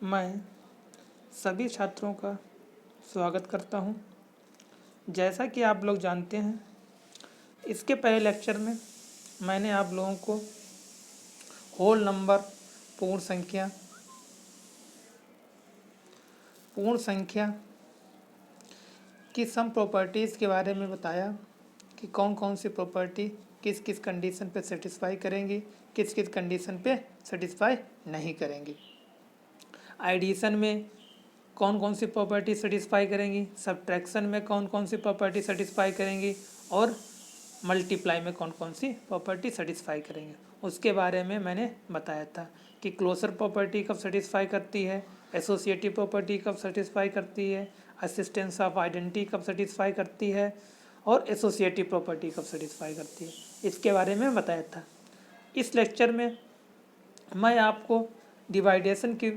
मैं सभी छात्रों का स्वागत करता हूं। जैसा कि आप लोग जानते हैं, इसके पहले लेक्चर में मैंने आप लोगों को होल नंबर, पूर्ण संख्या की सम प्रॉपर्टीज़ के बारे में बताया कि कौन कौन सी प्रॉपर्टी किस किस कंडीशन पे सेटिस्फाई करेंगी, किस किस कंडीशन पे सेटिस्फाई नहीं करेंगी। एडिशन में कौन कौन सी प्रॉपर्टी सेटिस्फाई करेंगी, सब्ट्रैक्शन में कौन कौन सी प्रॉपर्टी सेटिस्फाई करेंगी और मल्टीप्लाई में कौन कौन सी प्रॉपर्टी सेटिस्फाई करेंगे, उसके बारे में मैंने बताया था कि क्लोजर प्रॉपर्टी कब सेटिस्फाई करती है, एसोसिएटिव प्रॉपर्टी कब सेटिस्फाई करती है, असिस्टेंस ऑफ आइडेंटिटी कब सेटिस्फाई करती है और एसोसिएटिव प्रॉपर्टी कब सेटिस्फाई करती है, इसके बारे में बताया था। इस लेक्चर में मैं आपको डिवाइडेशन के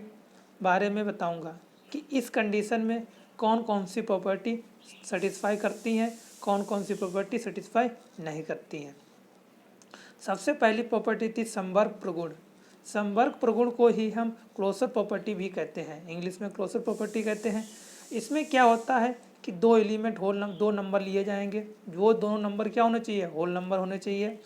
बारे में बताऊंगा कि इस कंडीशन में कौन कौन सी प्रॉपर्टी सेटिस्फाई करती हैं, कौन कौन सी प्रॉपर्टी सेटिस्फाई नहीं करती हैं। सबसे पहली प्रॉपर्टी थी समवर्ग प्रगुण। समवर्ग प्रगुण को ही हम क्लोजर प्रॉपर्टी भी कहते हैं, इंग्लिश में क्लोजर प्रॉपर्टी कहते हैं। इसमें क्या होता है कि दो एलिमेंट दो नंबर लिए जाएंगे, वो दोनों नंबर क्या होने चाहिए, होल नंबर होने चाहिए,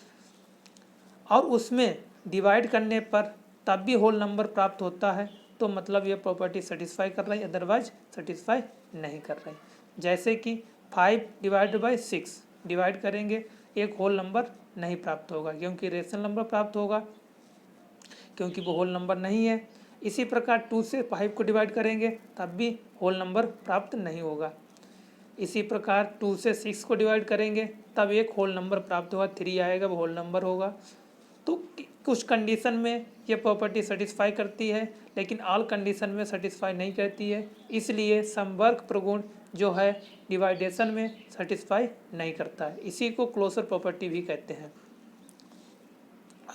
और उसमें डिवाइड करने पर तब भी होल नंबर प्राप्त होता है, तो मतलब ये प्रॉपर्टी सेटिस्फाई कर रही है, अदरवाइज सेटिस्फाई नहीं कर रही। जैसे कि 5 डिवाइडेड बाई 6 डिवाइड करेंगे, एक होल नंबर नहीं प्राप्त होगा क्योंकि रेशनल नंबर प्राप्त होगा, क्योंकि वो होल नंबर नहीं है। इसी प्रकार 2 से 5 को डिवाइड करेंगे तब भी होल नंबर प्राप्त नहीं होगा। इसी प्रकार 2 से 6 को डिवाइड करेंगे तब एक होल नंबर प्राप्त होगा, 3 आएगा वो होल नंबर होगा। तो कुछ कंडीशन में ये प्रॉपर्टी सेटिस्फाई करती है, लेकिन ऑल कंडीशन में सेटिस्फाई नहीं करती है, इसलिए समवर्ग प्रगुण जो है डिवाइडेशन में सेटिस्फाई नहीं करता है। इसी को क्लोजर प्रॉपर्टी भी कहते हैं।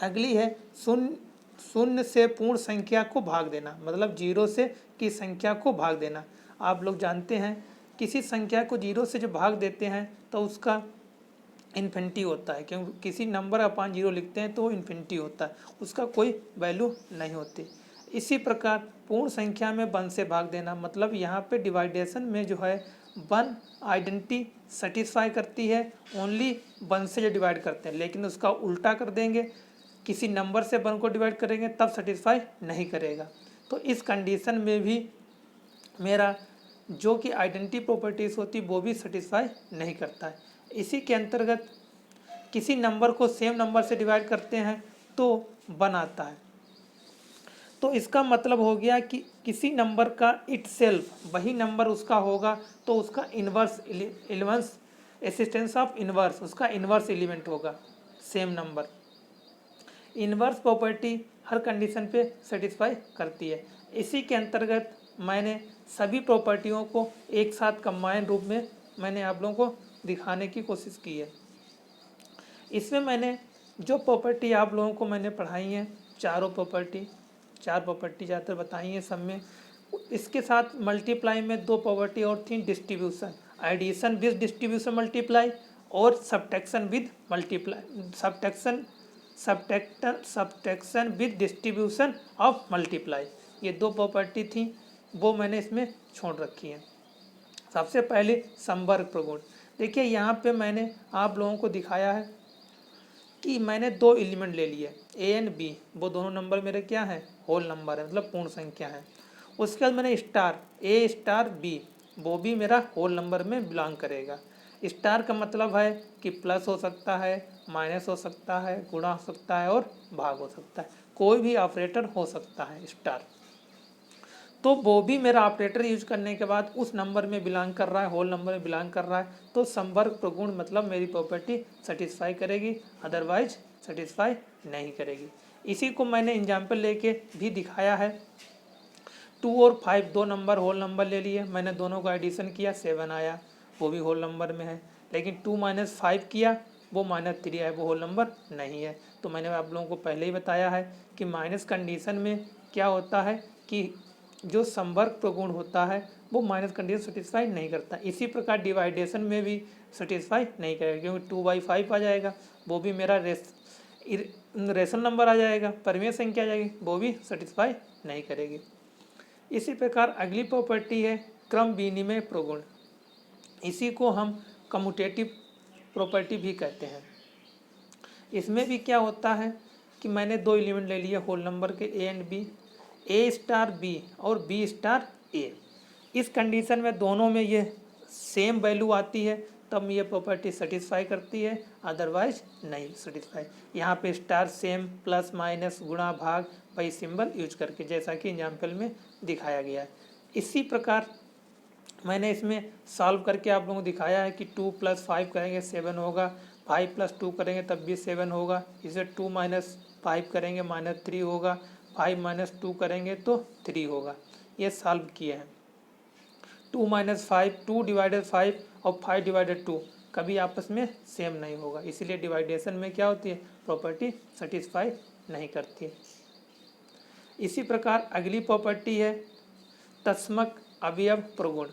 अगली है शून्य से पूर्ण संख्या को भाग देना, मतलब 0 से की संख्या को भाग देना। आप लोग जानते हैं किसी संख्या को 0 से जो भाग देते हैं तो उसका इन्फिनिटी होता है, क्योंकि किसी नंबर अपान 0 लिखते हैं तो वो इन्फिनिटी होता है, उसका कोई वैल्यू नहीं होती। इसी प्रकार पूर्ण संख्या में 1 से भाग देना, मतलब यहाँ पे डिवाइडेशन में जो है 1 आइडेंटिटी सेटिस्फाई करती है, ओनली 1 से जो डिवाइड करते हैं, लेकिन उसका उल्टा कर देंगे, किसी नंबर से 1 को डिवाइड करेंगे तब सेटिस्फाई नहीं करेगा। तो इस कंडीशन में भी मेरा जो कि आइडेंटिटी प्रॉपर्टीज़ होती वो भी सेटिस्फाई नहीं करता है। इसी के अंतर्गत किसी नंबर को सेम नंबर से डिवाइड करते हैं तो 1 आता है, तो इसका मतलब हो गया कि किसी नंबर का इटसेल्फ वही नंबर उसका होगा तो उसका इन्वर्स एसिस्टेंस ऑफ इन्वर्स, उसका इन्वर्स एलिमेंट होगा सेम नंबर। इन्वर्स प्रॉपर्टी हर कंडीशन पे सेटिस्फाई करती है। इसी के अंतर्गत मैंने सभी प्रॉपर्टियों को एक साथ कंबाइन रूप में मैंने आप लोगों को दिखाने की कोशिश की है। इसमें मैंने जो प्रॉपर्टी आप लोगों को मैंने पढ़ाई हैं, चार प्रॉपर्टी ज़्यादातर बताई हैं सब में। इसके साथ मल्टीप्लाई में 2 प्रॉपर्टी और थी, distribution, addition with distribution multiply और subtraction with multiply, subtraction with distribution of multiply. ये 2 प्रॉपर्टी थी, वो मैंने इसमें छोड़ रखी है। सबसे पहले समवर्ग प्रगुण। देखिए यहाँ पे मैंने आप लोगों को दिखाया है कि मैंने 2 एलिमेंट ले लिए, ए एंड बी, वो दोनों नंबर मेरे क्या हैं, होल नंबर है, मतलब पूर्ण संख्या है। उसके बाद मैंने स्टार ए स्टार बी, वो भी मेरा होल नंबर में बिलोंग करेगा। स्टार का मतलब है कि प्लस हो सकता है, माइनस हो सकता है, गुणा हो सकता है और भाग हो सकता है, कोई भी ऑपरेटर हो सकता है स्टार। तो वो भी मेरा ऑपरेटर यूज करने के बाद उस नंबर में बिलोंग कर रहा है, होल नंबर में बिलोंग कर रहा है, तो समवर्ग प्रगुण मतलब मेरी प्रॉपर्टी सेटिस्फाई करेगी, अदरवाइज सेटिस्फाई नहीं करेगी। इसी को मैंने एग्जाम्पल लेके भी दिखाया है। 2 और 5 दो नंबर होल नंबर ले लिए, मैंने दोनों का एडिशन किया, 7 आया, वो भी होल नंबर में है। लेकिन 2 - 5 किया, वो -3 आया, वो होल नंबर नहीं है। तो मैंने आप लोगों को पहले ही बताया है कि माइनस कंडीशन में क्या होता है कि जो समवर्ग प्रगुण होता है वो माइनस कंडीशन सेटिस्फाई नहीं करता। इसी प्रकार डिवाइडेशन में भी सेटिस्फाई नहीं करेगा, क्योंकि 2/5 आ जाएगा, वो भी मेरा रेशनल नंबर आ जाएगा, परिमेय संख्या आ जाएगी, वो भी सेटिस्फाई नहीं करेगी। इसी प्रकार अगली प्रॉपर्टी है क्रम विनिमय प्रगुण। इसी को हम कम्यूटेटिव प्रॉपर्टी भी कहते हैं। इसमें भी क्या होता है कि मैंने दो एलिमेंट ले लिए होल नंबर के A and B, A star B और बी स्टार ए। इस कंडीशन में दोनों में ये सेम वैल्यू आती है तब ये प्रॉपर्टी सेटिस्फाई करती है, अदरवाइज नहीं सेटिस्फाई। यहाँ पे स्टार सेम प्लस माइनस गुणा भाग वही सिंबल यूज करके, जैसा कि एग्जाम्पल में दिखाया गया है। इसी प्रकार मैंने इसमें सॉल्व करके आप लोगों को दिखाया है कि 2 + 5 करेंगे 7 होगा, 5 + 2 करेंगे तब भी 7 होगा, इसे 2 - 5 करेंगे -3 होगा, 5 - 2 करेंगे तो 3 होगा। ये सॉल्व किए हैं। 2 - 5 2 / 5 और 5 / 2 कभी आपस में सेम नहीं होगा, इसीलिए डिवाइडेशन में क्या होती है प्रॉपर्टी सेटिस्फाई नहीं करती है। इसी प्रकार अगली प्रॉपर्टी है तत्समक अवयव प्रगुण।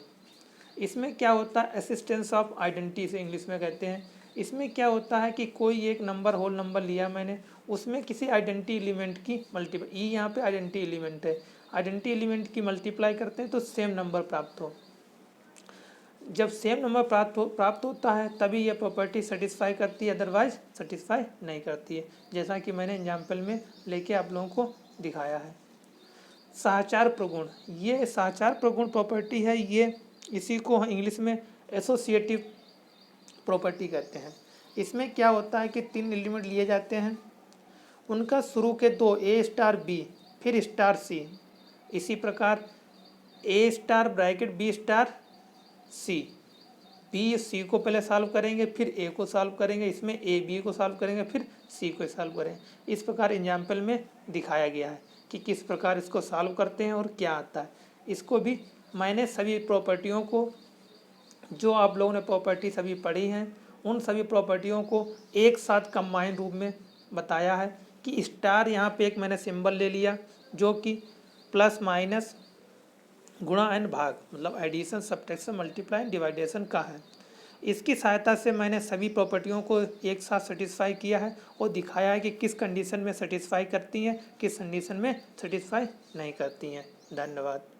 इसमें क्या होता है असिस्टेंस ऑफ आइडेंटिटी से इंग्लिश में कहते हैं। इसमें क्या होता है कि कोई एक नंबर होल नंबर लिया मैंने, उसमें किसी आइडेंटिटी एलिमेंट की मल्टीप्लाई, ई यहाँ पे आइडेंटिटी एलिमेंट है, आइडेंटिटी एलिमेंट की मल्टीप्लाई करते हैं तो सेम नंबर प्राप्त हो। जब सेम नंबर प्राप्त होता है तभी यह प्रॉपर्टी सेटिस्फाई करती है, अदरवाइज सेटिस्फाई नहीं करती है, जैसा कि मैंने एग्जाम्पल में लेके आप लोगों को दिखाया है। साचार प्रगुण, ये साचार प्रगुण प्रॉपर्टी है, ये इसी को इंग्लिश में एसोसिएटिव प्रॉपर्टी कहते हैं। इसमें क्या होता है कि 3 एलिमेंट लिए जाते हैं, उनका शुरू के 2 ए स्टार बी फिर स्टार सी, इसी प्रकार ए star bracket B star c, B C को पहले सॉल्व करेंगे फिर ए को सॉल्व करेंगे, इसमें ए बी को सॉल्व करेंगे फिर सी को सॉल्व करेंगे। इस प्रकार एग्जाम्पल में दिखाया गया है कि किस प्रकार इसको सॉल्व करते हैं और क्या आता है। इसको भी मैंने सभी प्रॉपर्टियों को, जो आप लोगों ने प्रॉपर्टी सभी पढ़ी हैं, उन सभी प्रॉपर्टियों को एक साथ कंबाइन रूप में बताया है कि स्टार यहाँ पे एक मैंने सिंबल ले लिया जो कि प्लस माइनस गुणा एंड भाग, मतलब एडिशन सब्ट्रैक्शन मल्टीप्लाई डिवाइडेशन का है। इसकी सहायता से मैंने सभी प्रॉपर्टियों को एक साथ सेटिस्फाई किया है और दिखाया है कि किस कंडीशन में सेटिस्फाई करती हैं, किस कंडीशन में सेटिस्फाई नहीं करती हैं। धन्यवाद।